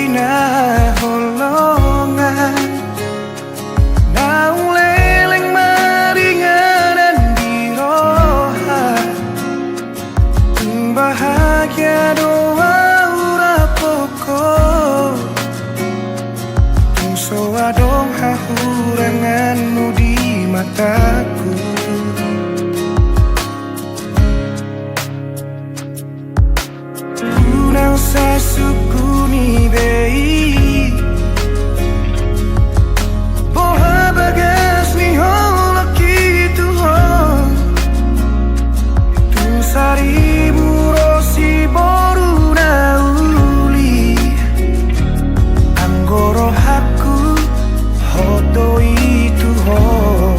na holongan naung leleng maringanan di roha bahagia doa ura pokok so adong hahuranganmu di mataku. Unang sasukuni bei boha bagas ni holak itu hon tung saribu rosi boru nauli anggoro haku hoto itu hon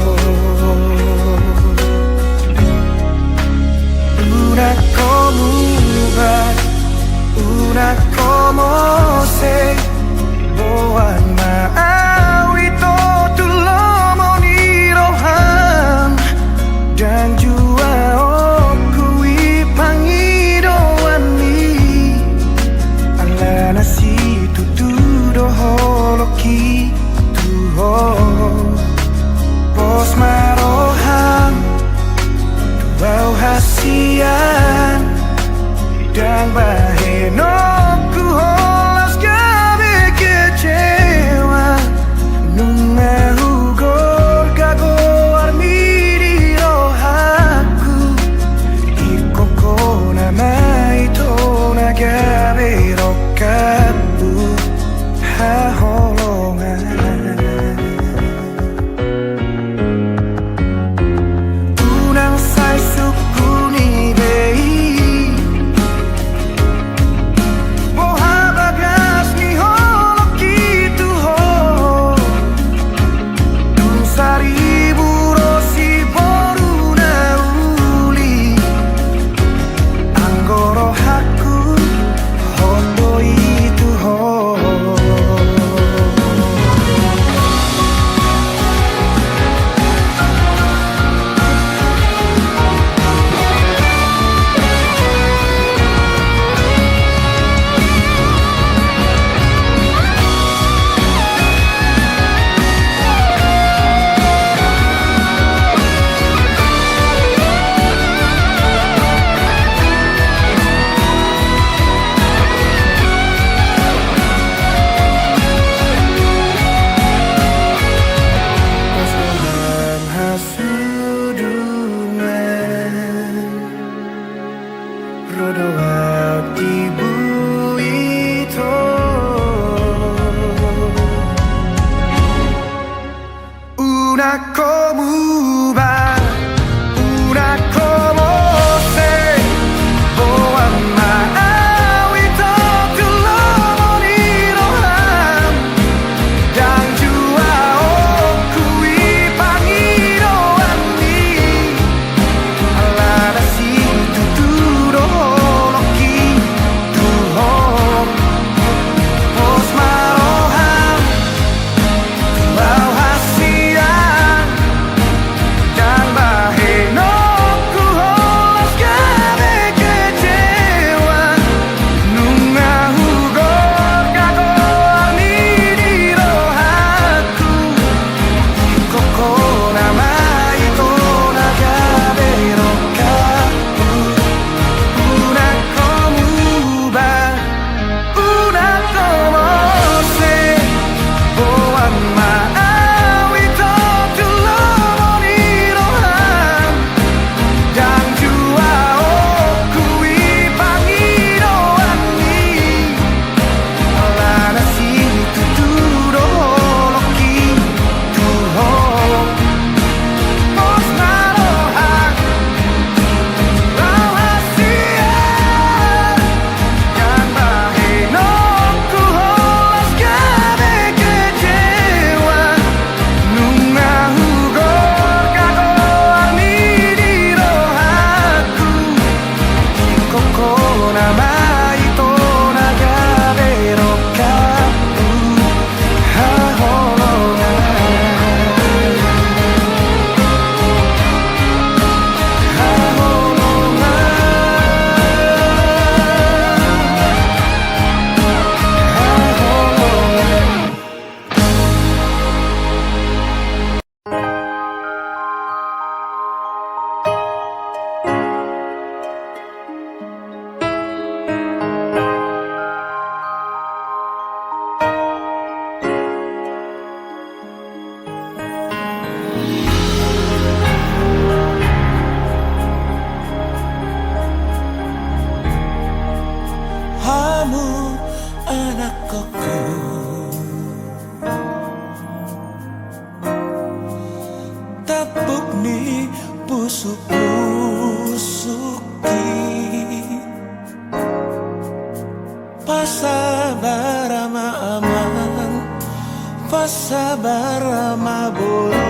sabar mabolo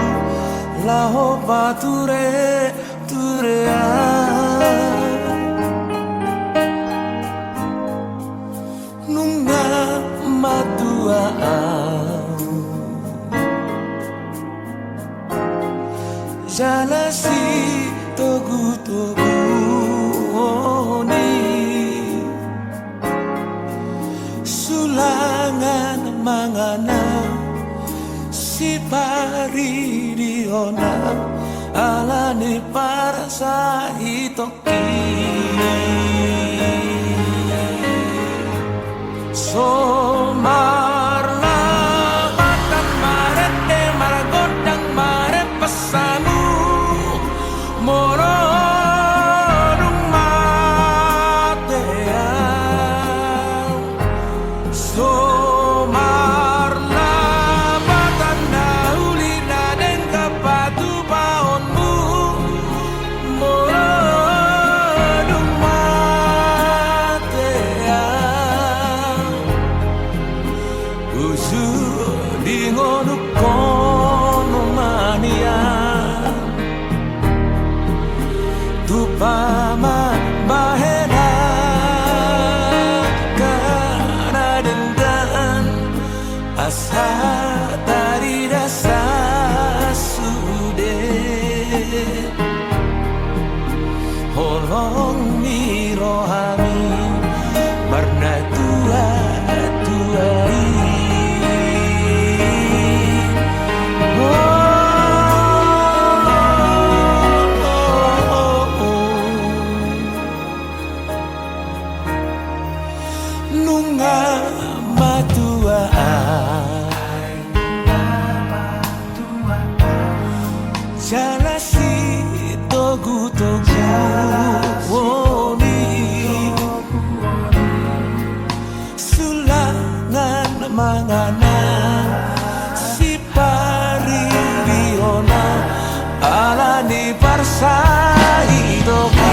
laho pature turea nunga matua jalasi togu togu oni sulangan mangana si pari diona alane para sahitoki somarna matan marete maragodang mare pesamu morodung matea somarna matan dauli naden kapatu paonmu morodung matea usu di ngono kono mania tupama bahena karena dendam asa tari rasa sudah holong mi rohani marna tua tuai nunga matua jalasi togu togu oni sulangan mangana si pari diona alani parsai toki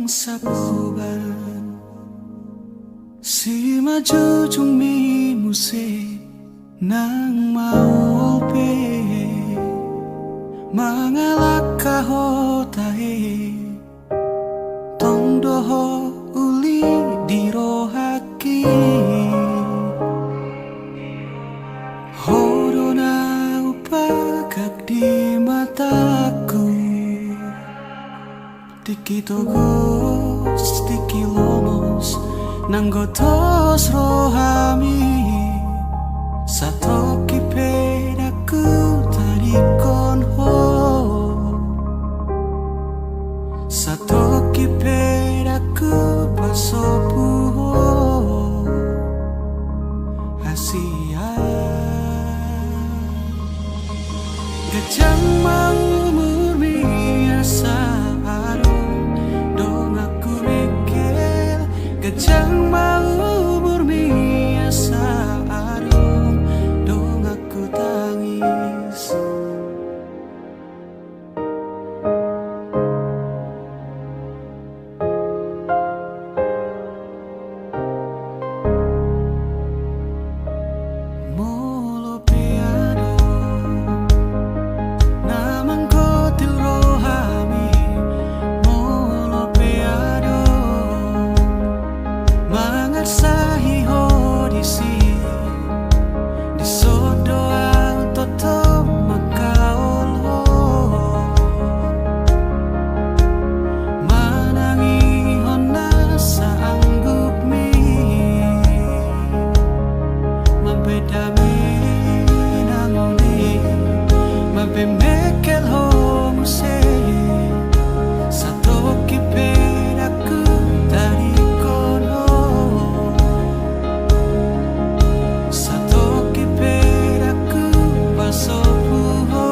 sabuban si maju jumi musik nang mau pe mangalak kahotahe tong doho uli dirohaki horona upagak di mataku tiki togos tiki lomos nanggotos rohami satoki pedaku tarikon ho satoki pedaku pasopu ho asia gajang mau murmi asa arung dong aku mikir gajang mau murmi asa arung dong aku tangis molo piano namang kotil rohami molo piano mangarsahi hodisi disodo toto makaol ho manangi hona saanggup mi mabedami nangoni mabemekel ho muse satoki pedaku tarikon ho satoki pedaku pasopu ho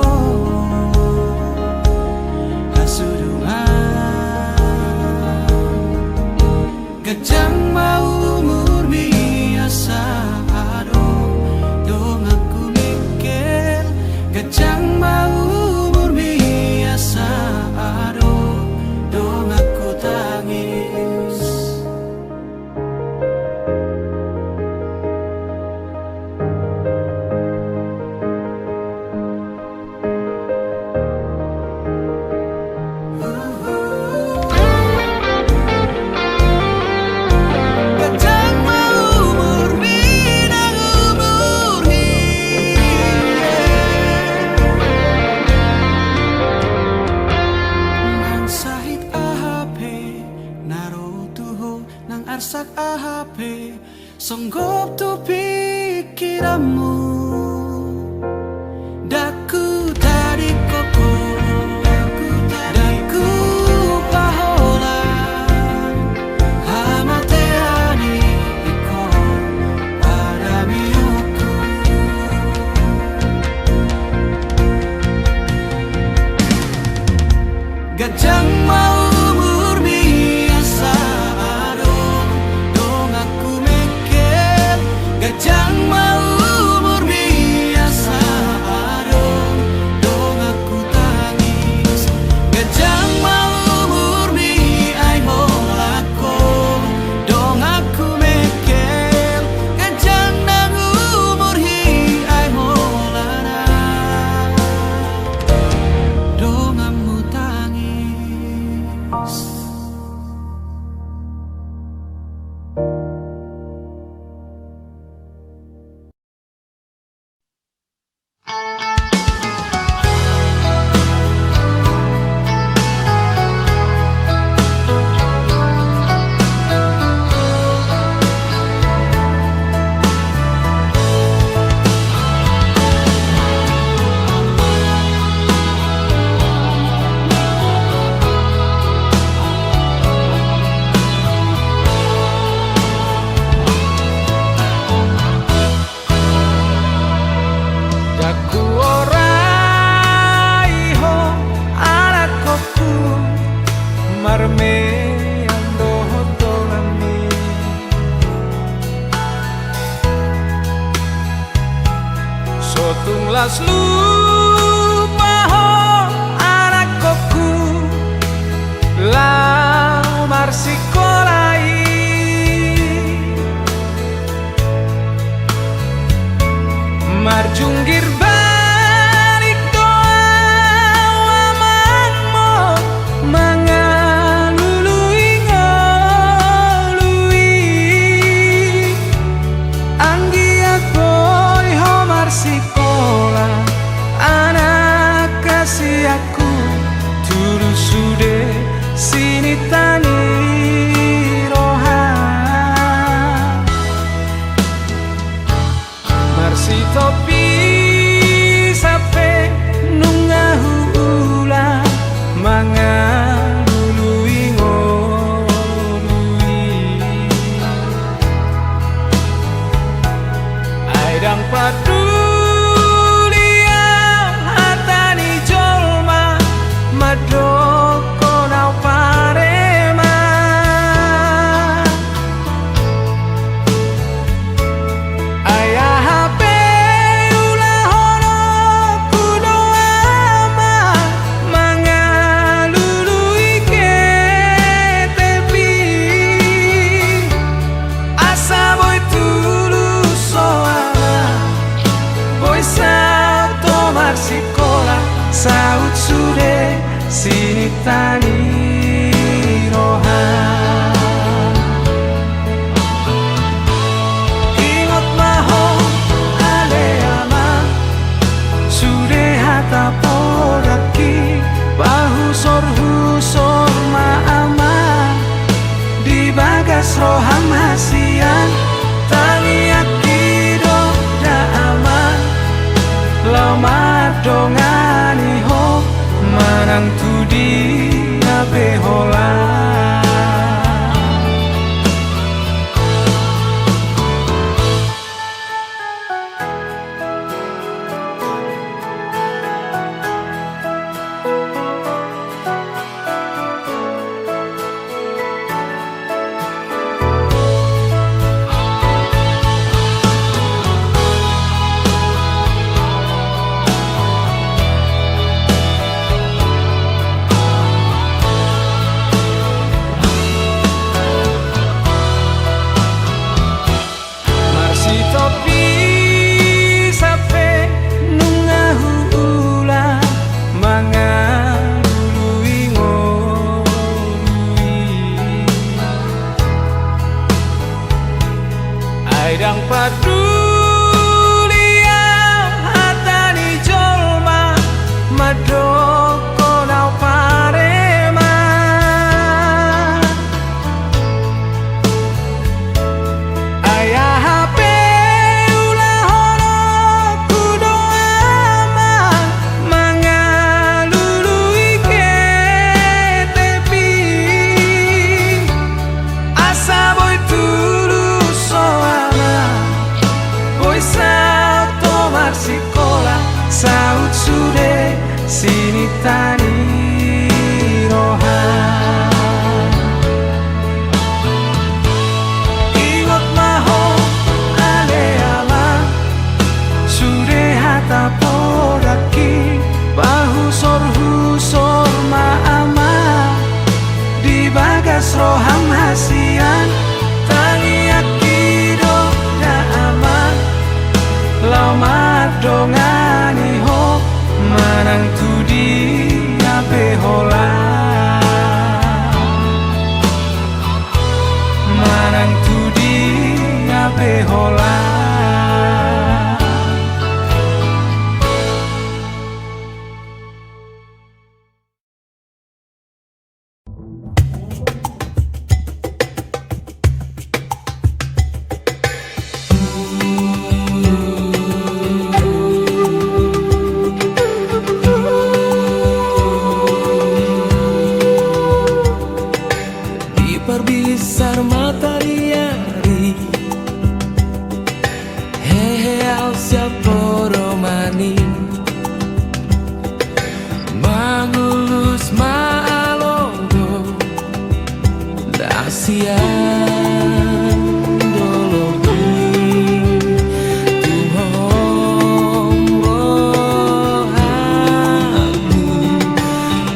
hasurungan gajang mau murmi asa adong dong aku mikir gajang mau murmi asa adong dong aku tangis gajang mau murmi nang umurhi nang sahit ahape narutuho nang arsak ahape songgop tu pikiranmu daku tadi koko daku paholan hamateani iko pada miuku gajang mau murmi asa adong dong aku mikir gajang mau murmi asa adong dong aku tangis gajang mau murmi ai molako dong aku mikir gajang nang umurhi ai molana dong amu tangis Daku ora iho alakoku marme ando hotolami sotunglas lupaho alakoku lamar Tunggir balik doa mangmo mangalului ngolui anggi akoy homar sikola anak kasih aku tulus sude sini tani rohan marsi topi sape nungahu ula mangalului ngolui aidang padulia hatani jolma madoko nau parema ayah hape ulah hono kudo ama mangalului ke tepi asa boy tulus soala boy sao tomar sikola saut sude sini tani rohan ingot maho ale ama sude hata podaki bahu sor ma ama di bagas roham hasian tangi akido da aman lama dongani ho manang tudi ape hola marsi topi sape nungahu ula mangalului ngolui aidang padulia hatani jolma madoko nau parema ayah hape ulah hono kudo ama mangalului ke tepi asa boy tulus soala boy sao tomar sikola saut sude sini tani rohan ingot maho ale ama sude hata podaki bahu sor ma ama di bagas roham hasian tangi akido da aman lama dongani ho manang tudi ape hola manang tudi ape hola Perbisar matahari hehe au siapa romani magulus maalongo dasian dologi tuhong rohani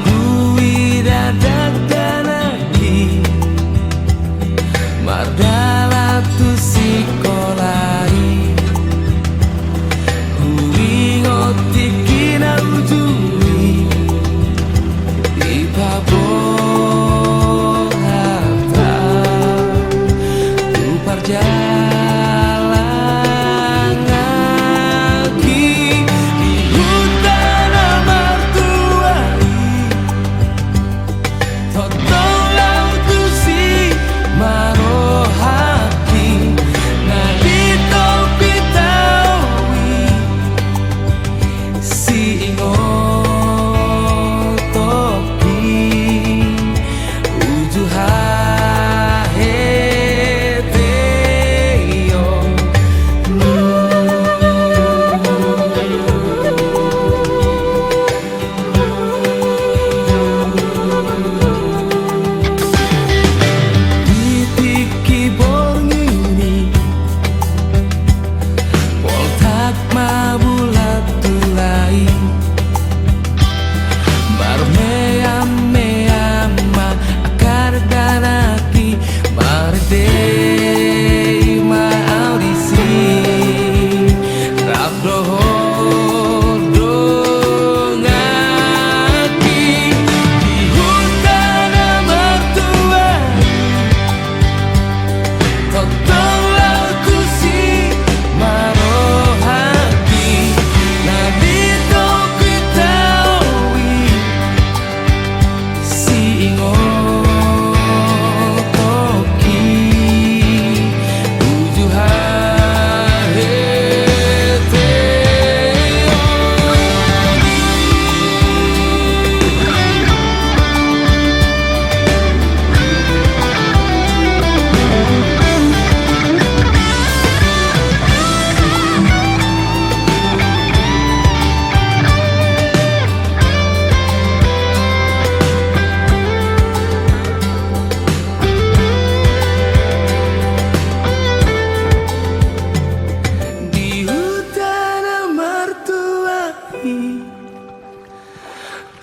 kui dadak danagi mardala tu sikolai kui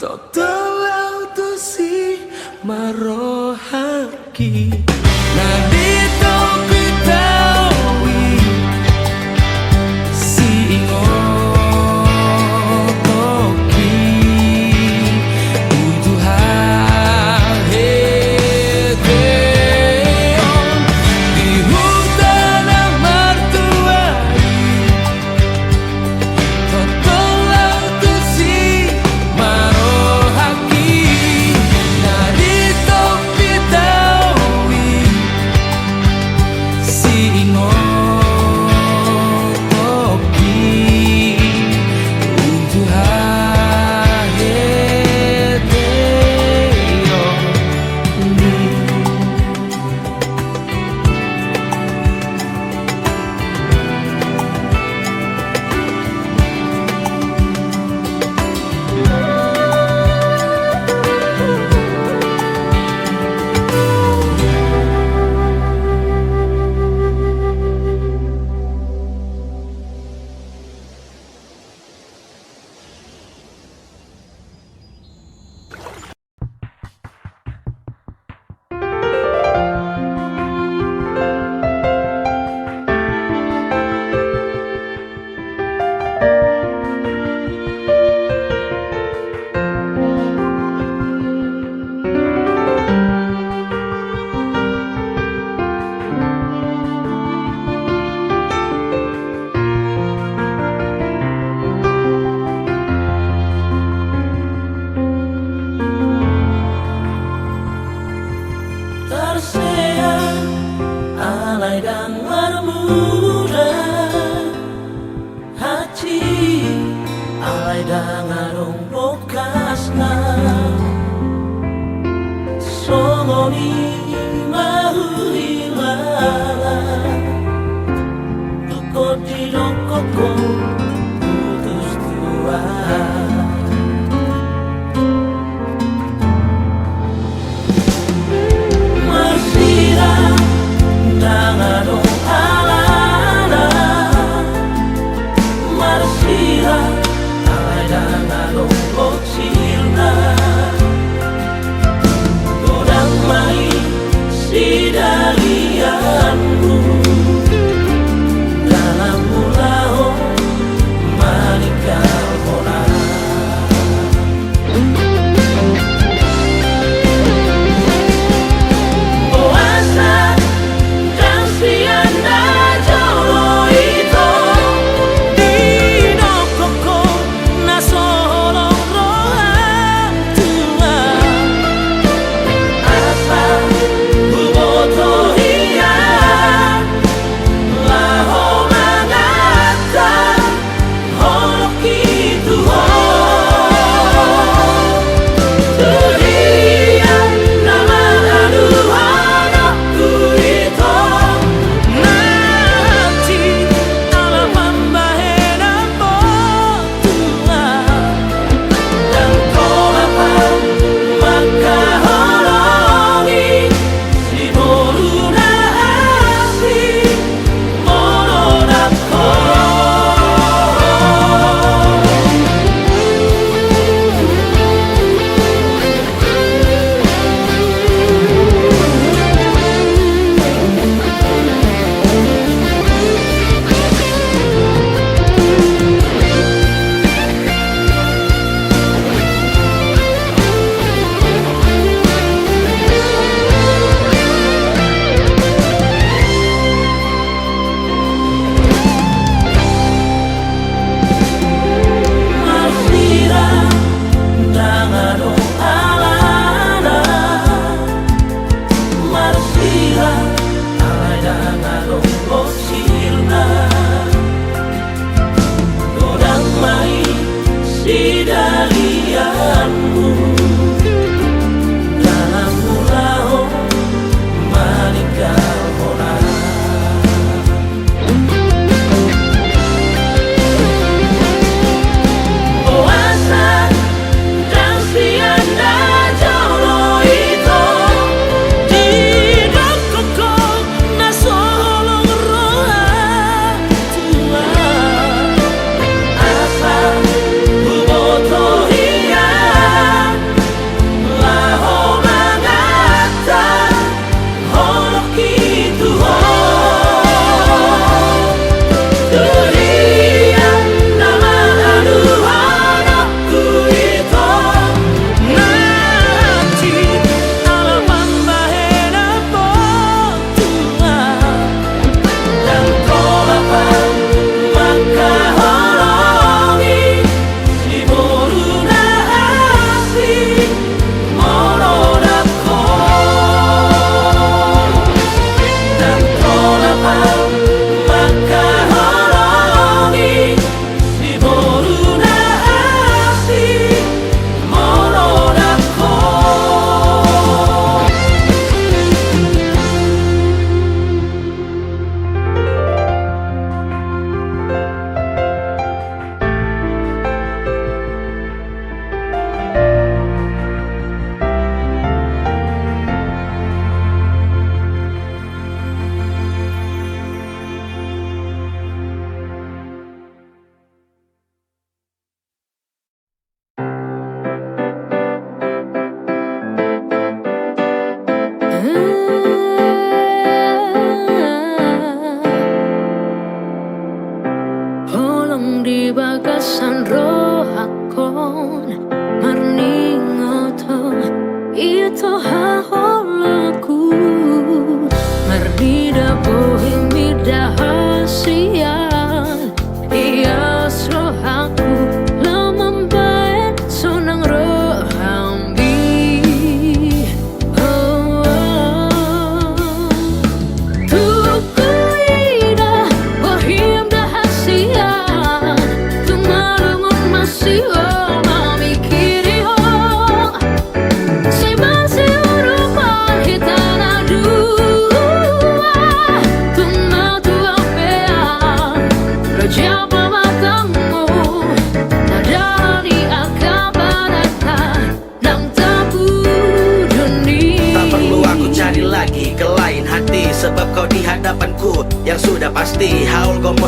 totolautusi marohaki nadito pitawi si ingotoki utuhan heteon di hutan amartuai totolautusi marohaki nadito pitawi si ingotoki utuhan heteon terseang alay dan bermuda hati alay dan arung bokasna songoni mahulilala tukot di lokoko putus tua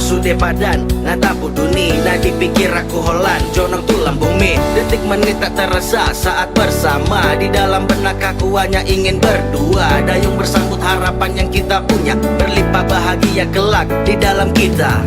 sude badan ngatapu duni nah dipikir aku holan jonong tulang bumi detik menit tak terasa saat bersama di dalam benak aku hanya ingin berdua dayung bersambut harapan yang kita punya berlimpah bahagia kelak di dalam kita.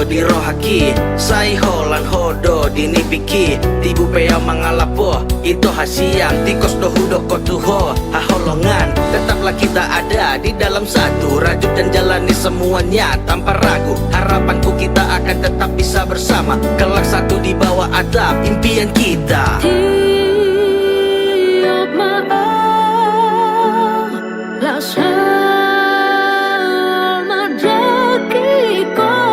Di rohaki, sai holan hodo dinipiki tibu pea mangalapo itu hasiang tikos dohu doko tuho haholongan tetaplah kita ada di dalam satu rajut dan jalani semuanya tanpa ragu harapanku kita akan tetap bisa bersama kelak satu di bawah atap impian kita. Tiap malam bersama dekiko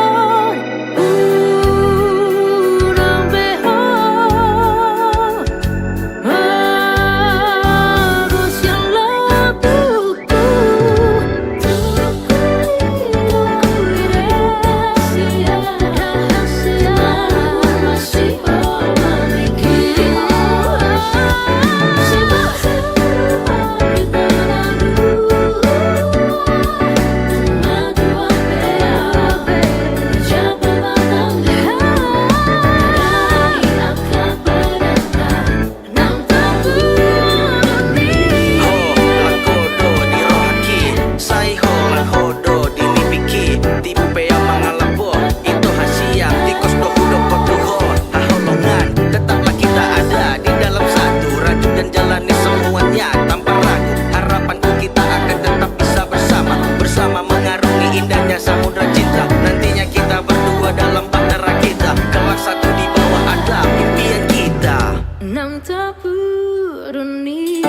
indahnya samudra cinta nantinya kita berdua dalam bahtera kita kelak satu di bawah adab impian kita. Nang tak puruni